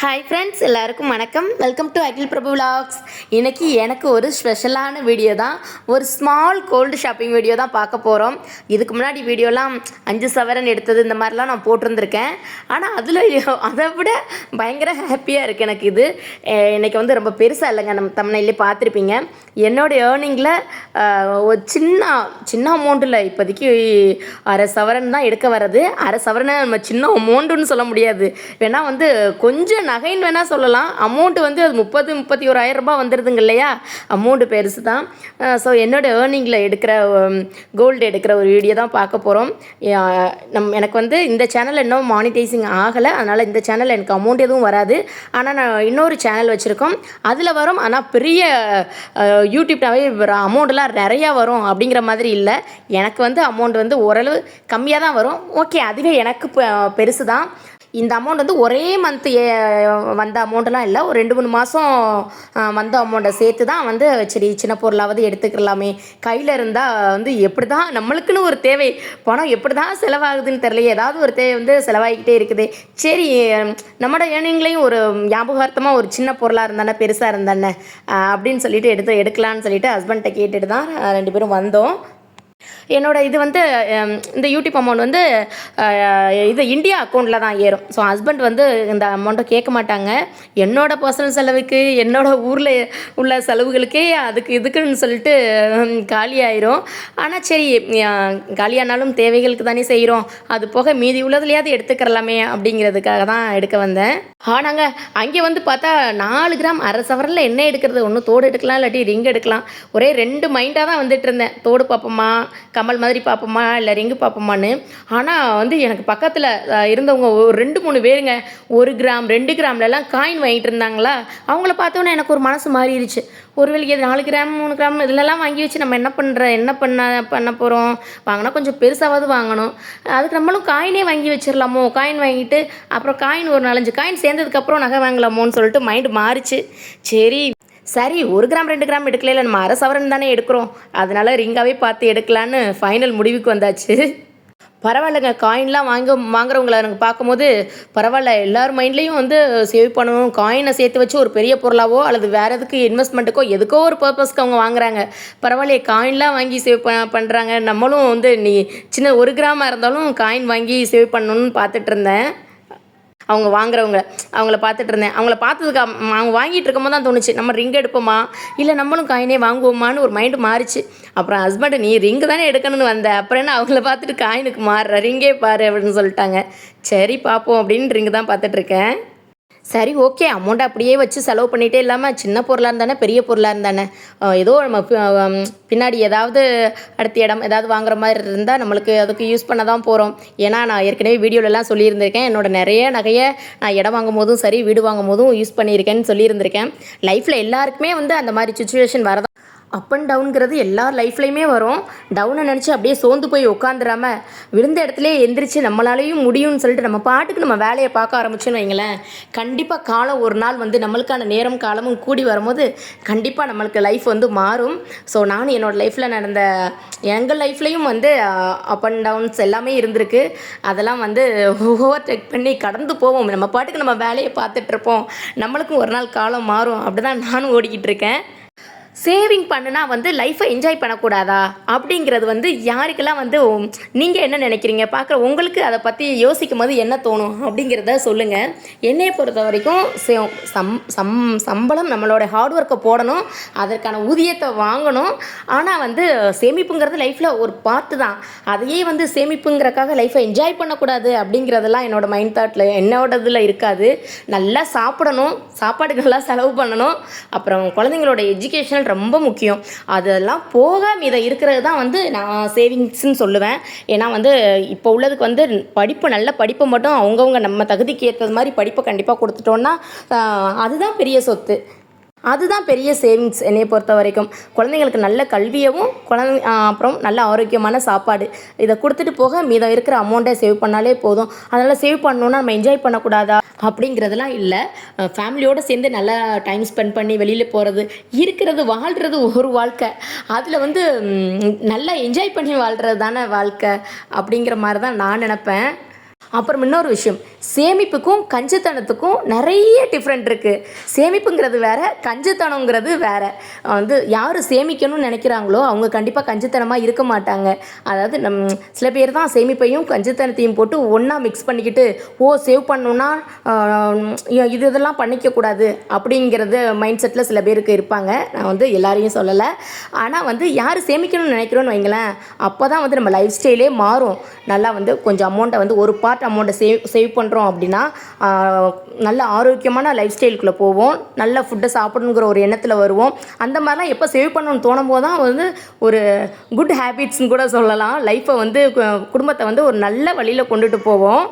Hi friends, எல்லாருக்கும் வணக்கம். Welcome to Akhil Prabhu vlogs. இன்றைக்கி எனக்கு ஒரு ஸ்பெஷலான வீடியோ தான். ஒரு ஸ்மால் கோல்டு ஷாப்பிங் வீடியோ தான் பார்க்க போகிறோம். இதுக்கு முன்னாடி வீடியோலாம் 5 சவரன் எடுத்தது இந்த மாதிரிலாம் நான் போட்டிருந்துருக்கேன். ஆனால் அதில் அதை விட பயங்கர ஹாப்பியாக இருக்குது எனக்கு. இது இன்றைக்கி வந்து ரொம்ப பெருசாக இல்லைங்க, நம்ம தமிழ்நிலே பார்த்துருப்பீங்க. என்னோடய ஏர்னிங்கில் ஒரு சின்ன அமௌண்ட்டில் இப்போதைக்கு அரை சவரன் தான் எடுக்க வர்றது. அரை சவரனை நம்ம சின்ன அமௌண்ட்டுன்னு சொல்ல முடியாது, வேணால் வந்து கொஞ்சம் நகைன்னு வேணால் சொல்லலாம். அமௌண்ட்டு வந்து அது 31,000 ரூபாய் வந்துடுதுங்க இல்லையா, அமௌண்ட்டு பெருசு தான். ஸோ என்னோடய ஏர்னிங்கில் எடுக்கிற கோல்டு எடுக்கிற ஒரு வீடியோ தான் பார்க்க போகிறோம். எனக்கு வந்து இந்த சேனல் இன்னும் மானிட்டைசிங் ஆகலை, அதனால் இந்த சேனலில் எனக்கு அமௌண்ட் எதுவும் வராது. ஆனால் நான் இன்னொரு சேனல் வச்சுருக்கோம், அதில் வரும். ஆனால் பெரிய யூடியூப்னாவே அமௌண்ட்டெலாம் நிறையா வரும் அப்படிங்கிற மாதிரி இல்லை. எனக்கு வந்து அமௌண்ட் வந்து ஓரளவு கம்மியாக தான் வரும். ஓகே, அதுவே எனக்கு பெருசு தான். இந்த அமௌண்ட் வந்து ஒரே மந்த்து வந்த அமௌண்ட்டெலாம் இல்லை, ஒரு 2-3 மாதம் வந்த அமௌண்ட்டை சேர்த்து தான் வந்து சரி சின்ன பொருளாவது எடுத்துக்கலாமே. கையில் இருந்தால் வந்து எப்படி தான் நம்மளுக்குன்னு ஒரு தேவை, பணம் எப்படி தான் செலவாகுதுன்னு தெரியலையே, ஏதாவது ஒரு தேவை வந்து செலவாகிக்கிட்டே இருக்குது. சரி, நம்மளோட ஏர்னிங்லேயும் ஒரு ஞாபகார்த்தமாக ஒரு சின்ன பொருளாக இருந்தானே பெருசாக இருந்தானே அப்படின்னு சொல்லிட்டு எடுக்கலான்னு சொல்லிட்டு ஹஸ்பண்ட்டை கேட்டுட்டு தான் 2 பேரும் வந்தோம். என்னோட இது வந்து இந்த யூடியூப் அமௌண்ட் வந்து இது இந்தியா அக்கௌண்ட்டில் தான் ஏறும். ஸோ ஹஸ்பண்ட் வந்து இந்த அமௌண்ட்டை கேட்க மாட்டாங்க. என்னோடய பர்சனல் செலவுக்கு, என்னோடய ஊரில் உள்ள செலவுகளுக்கே இதுக்குன்னு சொல்லிட்டு காலியாயிரும். ஆனால் சரி, காலியானாலும் தேவைகளுக்கு தானே செய்கிறோம், அது போக மீதி உள்ளதுலையாவது எடுத்துக்கிறலாமே அப்படிங்கிறதுக்காக தான் எடுக்க வந்தேன். ஆனாங்க அங்கே வந்து பார்த்தா 4 கிராம் அரை சவரில் என்ன எடுக்கிறது, ஒன்று தோடு எடுக்கலாம், இல்லாட்டி ரிங் எடுக்கலாம். ஒரே 2 மைண்டாக தான் வந்துட்டு இருந்தேன். தோடு பார்ப்போமா, கமல் மாதிரி பார்ப்போமா, இல்லை ரிங்கு பார்ப்போமான்னு. ஆனால் வந்து எனக்கு பக்கத்தில் இருந்தவங்க ஒரு 2-3 பேருங்க 1 கிராம் 2 கிராம்லலாம் காயின் வாங்கிட்டு இருந்தாங்களா. அவங்கள பார்த்தோன்னே எனக்கு ஒரு மனசு மாறிடுச்சு. ஒருவேளை 4 கிராம் 3 கிராம் இதிலெல்லாம் வாங்கி வச்சு நம்ம என்ன பண்ண போகிறோம், வாங்கினா கொஞ்சம் பெருசாவது வாங்கணும். அதுக்கு நம்மளும் காயினே வாங்கி வச்சிடலாமோ, காயின் வாங்கிட்டு அப்புறம் காயின் ஒரு 4-5 காயின் சேர்ந்ததுக்கப்புறம் நகை வாங்கலாமோன்னு சொல்லிட்டு மைண்டு மாறிச்சு. சரி 1 கிராம் 2 கிராம் எடுக்கல, நம்ம அரை சவரன் தானே எடுக்கிறோம், அதனால ரிங்காகவே பார்த்து எடுக்கலான்னு ஃபைனல் முடிவுக்கு வந்தாச்சு. பரவாயில்லைங்க, காயின்லாம் வாங்குறவங்கள எனக்கு பார்க்கும்போது பரவாயில்ல, எல்லார் மைண்ட்லேயும் வந்து சேவ் பண்ணணும், காயினை சேர்த்து வச்சு ஒரு பெரிய பொருளாவோ அல்லது வேறு எதுக்கு இன்வெஸ்ட்மெண்ட்டுக்கோ எதுக்கோ ஒரு பர்பஸ்க்கு அவங்க வாங்குறாங்க. பரவாயில்லையே, காயின்லாம் வாங்கி சேவ் பண்ணுறாங்க. நம்மளும் வந்து சின்ன 1 கிராமாக இருந்தாலும் காயின் வாங்கி சேவ் பண்ணணுன்னு பார்த்துட்டு இருந்தேன். அவங்கள பார்த்துட்டு இருந்தேன். அவங்கள பார்த்ததுக்கு அவங்க வாங்கிட்டு இருக்கும்போது தான் தோணுச்சு, நம்ம ரிங் எடுப்போமா இல்லை நம்மளும் காயினே வாங்குவோமான்னு ஒரு மைண்டு மாறிச்சு. அப்புறம் ஹஸ்பண்ட், நீ ரிங்கு தானே எடுக்கணும்னு வந்த, அப்புறம் என்ன அவங்கள பார்த்துட்டு காயினுக்கு மாறுற, ரிங்கே பாரு அப்படின்னு சொல்லிட்டாங்க. சரி பார்ப்போம் அப்படின்னு ரிங்கு தான் பார்த்துட்ருக்கேன். சரி ஓகே, அமௌண்ட்டை அப்படியே வச்சு செலவு பண்ணிகிட்டே இல்லாமல் சின்ன பொருளாக இருந்தானே பெரிய பொருளாக இருந்தானே ஏதோ நம்ம பின்னாடி ஏதாவது அடுத்த இடம் ஏதாவது வாங்குற மாதிரி இருந்தால் நம்மளுக்கு அதுக்கு யூஸ் பண்ண தான் போகிறோம். ஏன்னா நான் ஏற்கனவே வீடியோலலாம் சொல்லியிருந்திருக்கேன், என்னோடய நிறைய நகையை நான் இடம் வாங்கும் போதும் சரி வீடு வாங்கும் போதும் யூஸ் பண்ணியிருக்கேன்னு சொல்லியிருந்திருக்கேன். லைஃப்பில் எல்லாருக்குமே வந்து அந்த மாதிரி சுச்சுவேஷன் வரதான். அப் அண்ட் டவுனுங்கிறது எல்லார் லைஃப்லையுமே வரும். டவுனை நினச்சி அப்படியே சோர்ந்து போய் உட்காந்துடாம விழுந்த இடத்துல எந்திரிச்சு நம்மளாலேயும் முடியும்னு சொல்லிட்டு நம்ம பாட்டுக்கு நம்ம வேலையை பார்க்க ஆரம்பிச்சோன்னு வைங்களேன், கண்டிப்பாக காலம் ஒரு நாள் வந்து நம்மளுக்கான நேரம் காலமும் கூடி வரும்போது கண்டிப்பாக நம்மளுக்கு லைஃப் வந்து மாறும். ஸோ நான் என்னோடய லைஃப்பில் நடந்த எங்கள் லைஃப்லேயும் வந்து அப் அண்ட் டவுன்ஸ் எல்லாமே இருந்திருக்கு. அதெல்லாம் வந்து ஓவர்டேக் பண்ணி கடந்து போவோம். நம்ம பாட்டுக்கு நம்ம வேலையை பார்த்துட்ருப்போம், நம்மளுக்கும் ஒரு நாள் காலம் மாறும். அப்படி தான் நானும் ஓடிக்கிட்டு இருக்கேன். சேவிங் பண்ணுனா வந்து லைஃப்பை என்ஜாய் பண்ணக்கூடாதா அப்படிங்கிறது வந்து யாருக்கெல்லாம் வந்து நீங்கள் என்ன நினைக்கிறீங்க, பார்க்குற உங்களுக்கு அதை பற்றி யோசிக்கும் போது என்ன தோணும் அப்படிங்கிறத சொல்லுங்கள். என்னையை பொறுத்த வரைக்கும் சம்பளம் நம்மளோட ஹார்ட் ஒர்க்கை போடணும், அதற்கான ஊதியத்தை வாங்கணும். ஆனால் வந்து சேமிப்புங்கிறது லைஃப்பில் ஒரு பார்ட்டு தான். அதையே வந்து சேமிப்புங்கிறக்காக லைஃப்பை என்ஜாய் பண்ணக்கூடாது அப்படிங்கிறதெல்லாம் என்னோடய மைண்ட் தாட்டில் என்னோட இதில் இருக்காது. நல்லா சாப்பிடணும், சாப்பாடுகள்லாம் செலவு பண்ணணும், அப்புறம் குழந்தைங்களோட எஜுகேஷன் ரொம்ப முக்கியம். அதெல்லாம் போக மீத இருக்கிறது தான் வந்து நான் சேவிங்ஸ்ன்னு சொல்லுவேன். ஏன்னா வந்து இப்போ உள்ளதுக்கு வந்து நல்ல படிப்பை மட்டும் அவங்கவுங்க நம்ம தகுதிக்கு ஏற்றது மாதிரி படிப்பை கண்டிப்பாக கொடுத்துட்டோன்னா அதுதான் பெரிய சொத்து, அதுதான் பெரிய சேவிங்ஸ் என்னையை பொறுத்த வரைக்கும். குழந்தைங்களுக்கு நல்ல கல்வியவும் அப்புறம் நல்ல ஆரோக்கியமான சாப்பாடு இதை கொடுத்துட்டு போக மீதம் இருக்கிற அமௌண்ட்டை சேவ் பண்ணாலே போதும். அதனால் சேவ் பண்ணணுன்னா நம்ம என்ஜாய் பண்ணக்கூடாதா அப்படிங்கிறதுலாம் இல்லை. ஃபேமிலியோடு சேர்ந்து நல்லா டைம் ஸ்பெண்ட் பண்ணி வெளியில் போகிறது, இருக்கிறது வாழ்கிறது ஒரு வாழ்க்கை, அதில் வந்து நல்லா என்ஜாய் பண்ணி வாழ்கிறது தானே வாழ்க்கை அப்படிங்கிற மாதிரி தான் நான் நினப்பேன். அப்புறம் இன்னொரு விஷயம், சேமிப்புக்கும் கஞ்சித்தனத்துக்கும் நிறைய டிஃப்ரெண்ட் இருக்குது. சேமிப்புங்கிறது வேறு, கஞ்சித்தனங்கிறது வேறு. யார் சேமிக்கணும்னு நினைக்கிறாங்களோ அவங்க கண்டிப்பாக கஞ்சித்தனமாக இருக்க மாட்டாங்க. அதாவது சில பேர் தான் சேமிப்பையும் கஞ்சித்தனத்தையும் போட்டு ஒன்றா மிக்ஸ் பண்ணிக்கிட்டு சேவ் பண்ணணுன்னா இதெல்லாம் பண்ணிக்கக்கூடாது அப்படிங்கிறது மைண்ட் செட்டில் சில பேருக்கு இருப்பாங்க. நான் எல்லாரையும் சொல்லலை. ஆனால் யார் சேமிக்கணும்னு நினைக்கிறோன்னு வைங்களேன், அப்போ தான் நம்ம லைஃப் ஸ்டைலே மாறும். நல்லா கொஞ்சம் அமௌண்ட்டை ஒரு பார்ட் அமௌண்ட்டை சேவ் பண்ணுறோம் அப்படின்னா நல்ல ஆரோக்கியமான லைஃப் ஸ்டைலுக்குள்ளே போவோம். நல்ல ஃபுட்டை சாப்பிடணுங்கிற ஒரு எண்ணத்தில் வருவோம். அந்த மாதிரிலாம் எப்போ சேவ் பண்ணணும்னு தோணும் போது தான் ஒரு குட் ஹேபிட்ஸ்னு கூட சொல்லலாம். லைஃப்பை குடும்பத்தை ஒரு நல்ல வழியில் கொண்டுட்டு போவோம்.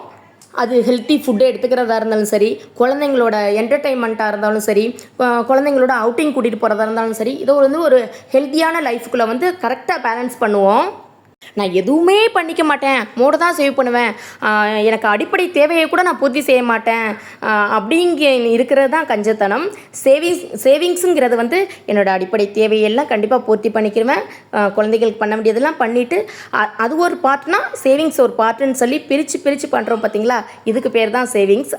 அது ஹெல்த்தி ஃபுட்டு எடுத்துக்கிறதா இருந்தாலும் சரி, குழந்தைங்களோட என்டர்டெயின்மெண்ட்டாக இருந்தாலும் சரி, குழந்தைங்களோட அவுட்டிங் கூட்டிகிட்டு போகிறதா இருந்தாலும் சரி, இதை ஒரு ஹெல்த்தியான லைஃப்குள்ளே கரெக்டாக பேலன்ஸ் பண்ணுவோம். நான் எதுவுமே பண்ணிக்க மாட்டேன், மோட தான் சேவ் பண்ணுவேன், எனக்கு அடிப்படை தேவையை கூட நான் பூர்த்தி செய்ய மாட்டேன் அப்படிங்க இருக்கிறது தான் கஞ்சத்தனம். சேவிங்ஸுங்கிறது என்னோடய அடிப்படை தேவையெல்லாம் கண்டிப்பாக பூர்த்தி பண்ணிக்கிடுவேன். குழந்தைகளுக்கு பண்ண வேண்டியதெல்லாம் பண்ணிவிட்டு அது ஒரு பார்ட்னா சேவிங்ஸ் ஒரு பார்ட்டுன்னு சொல்லி பிரித்து பண்ணுறோம் பார்த்தீங்களா, இதுக்கு பேர் தான் சேவிங்ஸ்.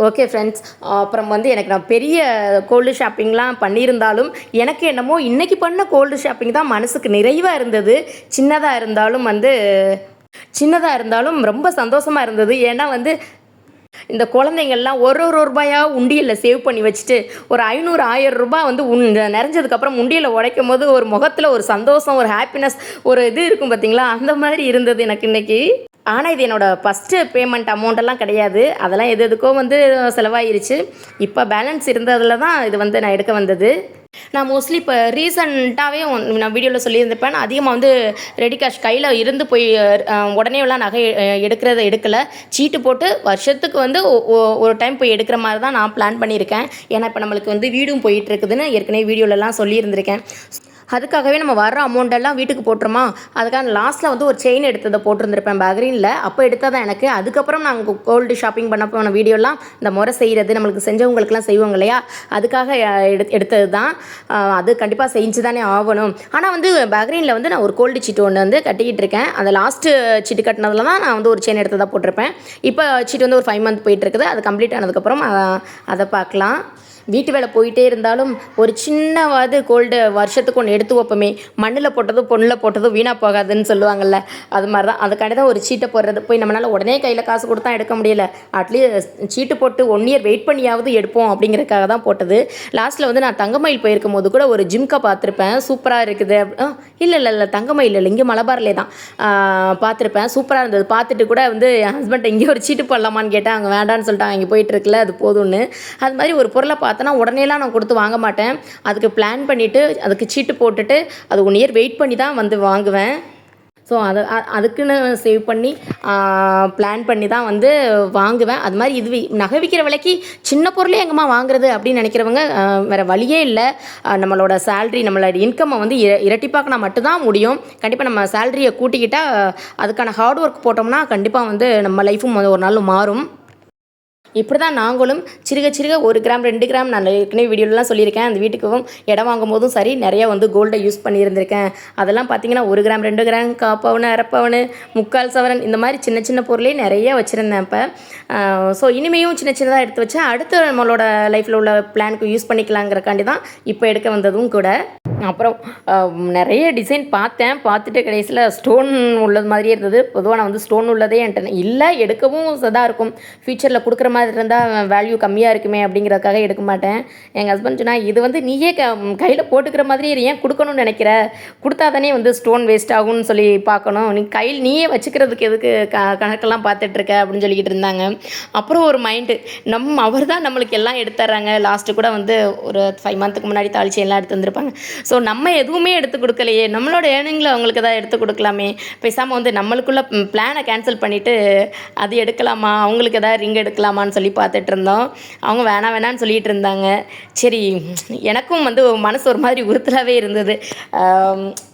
ஓகே ஃப்ரெண்ட்ஸ், அப்புறம் எனக்கு நான் பெரிய கோல்டு ஷாப்பிங்லாம் பண்ணியிருந்தாலும் எனக்கு என்னமோ இன்றைக்கி பண்ண கோல்டு ஷாப்பிங் தான் மனசுக்கு நிறைவாக இருந்தது. சின்னதாக இருந்தாலும் ரொம்ப சந்தோஷமாக இருந்தது. ஏன்னா இந்த குழந்தைங்கள்லாம் ஒரு ரூபாயாக உண்டியலில் சேவ் பண்ணி வச்சுட்டு ஒரு 500-1000 ரூபாய் நிறைஞ்சதுக்கப்புறம் உண்டியலில் உடைக்கும் போது ஒரு முகத்தில் ஒரு சந்தோஷம், ஒரு ஹாப்பினஸ், ஒரு இது இருக்கும் பார்த்தீங்களா, அந்த மாதிரி இருந்தது எனக்கு இன்றைக்கி. ஆனால் இது என்னோடய ஃபஸ்ட்டு பேமெண்ட் அமௌண்ட்டெல்லாம் கிடையாது. அதெல்லாம் எதுக்கோ செலவாயிருச்சு. இப்போ பேலன்ஸ் இருந்ததில் தான் இது நான் எடுக்க வந்தது. நான் மோஸ்ட்லி இப்போ ரீசண்டாகவே நான் வீடியோவில் சொல்லியிருந்திருப்பேன், அதிகமாக ரெடி கேஷ் கையில் இருந்து போய் உடனேலாம் நகை எடுக்கலை. சீட்டு போட்டு வருஷத்துக்கு ஒரு டைம் போய் எடுக்கிற மாதிரி தான் நான் பிளான் பண்ணியிருக்கேன். ஏன்னா இப்போ நம்மளுக்கு வீடும் போயிட்டுருக்குதுன்னு ஏற்கனவே வீடியோலலாம் சொல்லியிருந்திருக்கேன். அதுக்காகவே நம்ம வர்ற அமௌண்ட்டெல்லாம் வீட்டுக்கு போட்டுருமா, அதுக்காக லாஸ்ட்டில் ஒரு செயின் எடுத்ததை போட்டிருந்திருப்பேன் பேக்ரீனில். அப்போ எடுத்ததான் எனக்கு. அதுக்கப்புறம் நாங்கள் கோல்டு ஷாப்பிங் பண்ண போன வீடியோலாம் இந்த முறை செய்கிறது நம்மளுக்கு செஞ்சவங்களுக்குலாம் செய்வாங்க இல்லையா, அதுக்காக எடுத்தது தான். அது கண்டிப்பாக செஞ்சு தானே ஆகணும். ஆனால் பேக்ரீனில் நான் ஒரு கோல்டு சீட்டு ஒன்று கட்டிக்கிட்டு இருக்கேன். அந்த லாஸ்ட்டு சீட்டு கட்டினதில் தான் நான் ஒரு செயின் எடுத்ததாக போட்டிருப்பேன். இப்போ சீட்டு ஒரு 5 மந்த் போயிட்டுருக்குது. அது கம்ப்ளீட் ஆனதுக்கப்புறம் அதை பார்க்கலாம். வீட்டு வேலை போயிட்டே இருந்தாலும் ஒரு சின்னவாது கோல்டு வருஷத்துக்கு ஒன்று எடுத்து வைப்போமே, மண்ணில் போட்டதும் பொண்ணில் போட்டதும் வீணாக போகாதுன்னு சொல்லுவாங்கள்ல, அது மாதிரி தான். அதுக்காண்டி தான் ஒரு சீட்டை போடுறது. போய் நம்மளால் உடனே கையில் காசு கொடுத்தா எடுக்க முடியல, அட்லீஸ்ட் சீட்டு போட்டு 1 இயர் வெயிட் பண்ணியாவது எடுப்போம் அப்படிங்கிறதுக்காக தான் போட்டது. லாஸ்ட்டில் நான் தங்கமயில் போயிருக்கும் போது கூட ஒரு ஜிம்கா பார்த்துருப்பேன், சூப்பராக இருக்குது. இல்லை தங்கமயில் இல்லை, இங்கே மலபாரிலே தான் பார்த்துருப்பேன், சூப்பராக இருந்தது. பார்த்துட்டு கூட என் ஹஸ்பண்ட் இங்கே ஒரு சீட்டு போடலாமான்னு கேட்டேன், அவங்க வேண்டான்னு சொல்லிட்டாங்க, இங்கே போயிட்டுருக்குல அது போதும்னு. அது மாதிரி ஒரு பொருளை பார்த்தோன்னா உடனேலாம் நான் கொடுத்து வாங்க மாட்டேன். அதுக்கு பிளான் பண்ணிவிட்டு அதுக்கு சீட்டு போட்டுட்டு அது 1 இயர் வெயிட் பண்ணி தான் வாங்குவேன். ஸோ அதுக்குன்னு சேவ் பண்ணி பிளான் பண்ணி தான் வாங்குவேன். அது மாதிரி இது நகை விற்கிற விலைக்கு சின்ன பொருளே எங்கம்மா வாங்குறது அப்படின்னு நினைக்கிறவங்க வேறு வழியே இல்லை. நம்மளோட சேல்ரி, நம்மளோட இன்கம்மை இரட்டிப்பாக்கினா மட்டும்தான் முடியும். கண்டிப்பாக நம்ம சேல்ரியை கூட்டிக்கிட்டால் அதுக்கான ஹார்ட் ஒர்க் போட்டோம்னா கண்டிப்பாக நம்ம லைஃபும் ஒரு நாள் மாறும். இப்படி தான் நாங்களும் சிறுக 1 கிராம் 2 கிராம் நான் ஏற்கனவே வீடியோலாம் சொல்லியிருக்கேன். அந்த வீட்டுக்கும் இடம் வாங்கும் போதும் சரி நிறையா கோல்டை யூஸ் பண்ணியிருந்திருக்கேன். அதெல்லாம் பார்த்திங்கன்னா 1 கிராம் 2 கிராம் 1/4 பவுன் 1/2 பவுன் 3/4 சவரன் இந்த மாதிரி சின்ன பொருளே நிறைய வச்சுருந்தேன் இப்போ. ஸோ இனிமேயும் சின்னதாக எடுத்து வச்சேன். அடுத்து நம்மளோட லைஃப்பில் உள்ள பிளானுக்கு யூஸ் பண்ணிக்கலாங்கிறக்காண்டி தான் இப்போ எடுக்க வந்ததும் கூட. அப்புறம் நிறைய டிசைன் பார்த்துட்டு கடைசியில் ஸ்டோன் உள்ளது மாதிரியே இருந்தது. பொதுவாக நான் ஸ்டோன் உள்ளதே என்கிட்ட இல்லை, எடுக்கவும் இதாக இருக்கும், ஃப்யூச்சரில் கொடுக்குற மாதிரி இருந்தால் வேல்யூ கம்மியாக இருக்குமே அப்படிங்கிறதுக்காக எடுக்க மாட்டேன். எங்கள் ஹஸ்பண்ட் சொன்னால் இது நீயே கையில் போட்டுக்கிற மாதிரி ஏன் கொடுக்கணும்னு நினைக்கிற, கொடுத்தா தானே ஸ்டோன் வேஸ்ட் ஆகும்னு சொல்லி பார்க்கணும், நீ கையில் நீயே வச்சுக்கிறதுக்கு எதுக்கு கணக்கெல்லாம் பார்த்துட்ருக்க அப்படின்னு சொல்லிக்கிட்டு இருந்தாங்க. அப்புறம் ஒரு மைண்டு, அவர் தான் நம்மளுக்கு எல்லாம் எடுத்துட்றாங்க. லாஸ்ட்டு கூட ஒரு 5 மந்த்துக்கு முன்னாடி தாளிச்சி எல்லாம் எடுத்து வந்திருப்பாங்க. ஸோ நம்ம எதுவுமே எடுத்து கொடுக்கலையே, நம்மளோட ஏர்னிங்கில் அவங்களுக்கு எதாவது எடுத்து கொடுக்கலாமே, பேசாமல் நம்மளுக்குள்ள பிளானை கேன்சல் பண்ணிவிட்டு அது எடுக்கலாமா, அவங்களுக்கு எதாவது ரிங் எடுக்கலாமான்னு சொல்லி பார்த்துட்டு இருந்தோம். அவங்க வேணான்னு சொல்லிகிட்டு இருந்தாங்க. சரி, எனக்கும் மனசு ஒரு மாதிரி உறுத்தலாகவே இருந்தது.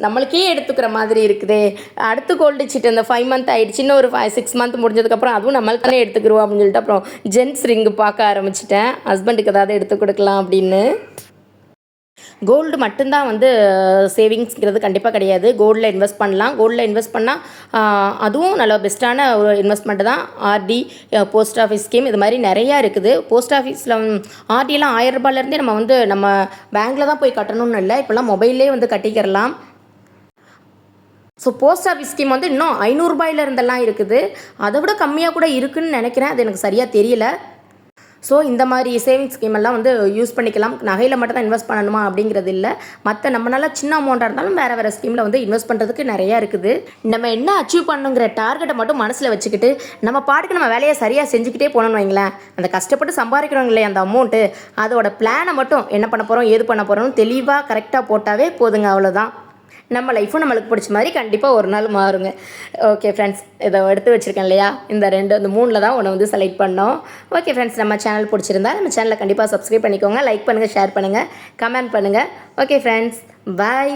நம்மளுக்கே எடுத்துக்கிற மாதிரி இருக்குதே, அடுத்து கோல்டு சீட்டு இந்த 5 மந்த் ஆகிடுச்சு, இன்னும் ஒரு 6 மந்த் முடிஞ்சதுக்கப்புறம் அதுவும் நம்மளுக்கு தானே எடுத்துக்கிடுவோம் அப்படின்னு சொல்லிட்டு அப்புறம் ஜென்ஸ் ரிங்கு பார்க்க ஆரம்பிச்சிட்டேன், ஹஸ்பண்டுக்கு ஏதாவது எடுத்து கொடுக்கலாம் அப்படின்னு. கோல்டு மட்டும்தான் வந்து சேவிங்ஸ்ங்கிறது கண்டிப்பாக கிடையாது. கோல்டில் இன்வெஸ்ட் பண்ணலாம். கோல்டில் இன்வெஸ்ட் பண்ணால் அதுவும் நல்ல பெஸ்ட்டான ஒரு இன்வெஸ்ட்மெண்ட்டு தான். ஆர்டி, போஸ்ட் ஆஃபீஸ் ஸ்கீம் இது மாதிரி நிறையா இருக்குது. போஸ்ட் ஆஃபீஸில் ஆர்டியெல்லாம் 1000 ரூபாயிலேருந்தே நம்ம வந்து நம்ம பேங்க்கில் தான் போய் கட்டணும்னு இல்லை, இப்போல்லாம் மொபைல்லே வந்து கட்டிக்கிறலாம். ஸோ போஸ்ட் ஆஃபீஸ் ஸ்கீம் வந்து இன்னும் 500 ரூபாயிலிருந்தெல்லாம் இருக்குது. அதை விட கம்மியாக கூட இருக்குதுன்னு நினைக்கிறேன், அது எனக்கு சரியாக தெரியல. ஸோ இந்த மாதிரி சேவிங்ஸ் ஸ்கீம் எல்லாம் வந்து யூஸ் பண்ணிக்கலாம். நகையில் மட்டும் தான் இன்வெஸ்ட் பண்ணணுமா அப்படிங்கிறது இல்லை, மற்ற நம்மளால சின்ன அமௌண்ட்டாக இருந்தாலும் வேறு ஸ்கீமில் வந்து இன்வெஸ்ட் பண்ணுறதுக்கு நிறையா இருக்குது. நம்ம என்ன அச்சீவ் பண்ணுங்கிற டார்கெட்டை மட்டும் மனசில் வச்சுக்கிட்டு நம்ம பாட்டுக்கு நம்ம வேலையை சரியாக செஞ்சுக்கிட்டே போகணும்னு வைங்களேன், அந்த கஷ்டப்பட்டு சம்பாதிக்கிறோங்க இல்லையா அந்த அமௌண்ட்டு, அதோட பிளானை மட்டும் என்ன பண்ண போகிறோம் ஏது பண்ண போகிறோம்னு தெளிவாக கரெக்டாக போட்டாவே போதுங்க, அவ்வளோதான். நம்ம லைஃப்பும் நம்மளுக்கு பிடிச்ச மாதிரி கண்டிப்பாக ஒரு நாள் மாறுங்க. ஓகே ஃப்ரெண்ட்ஸ், இதை எடுத்து வச்சுருக்கேன் இல்லையா, இந்த 3 தான் ஒன்று வந்து செலக்ட் பண்ணோம். ஓகே ஃப்ரெண்ட்ஸ், நம்ம சேனல் பிடிச்சிருந்தா நம்ம சேனலை கண்டிப்பாக சப்ஸ்கிரைப் பண்ணிக்கோங்க, லைக் பண்ணுங்கள், ஷேர் பண்ணுங்கள், கமெண்ட் பண்ணுங்கள். ஓகே ஃப்ரெண்ட்ஸ், பாய்.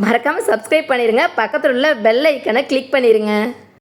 மறக்காமல் சப்ஸ்கிரைப் பண்ணிடுங்க, பக்கத்தில் உள்ள பெல் ஐக்கனை கிளிக் பண்ணிடுங்க.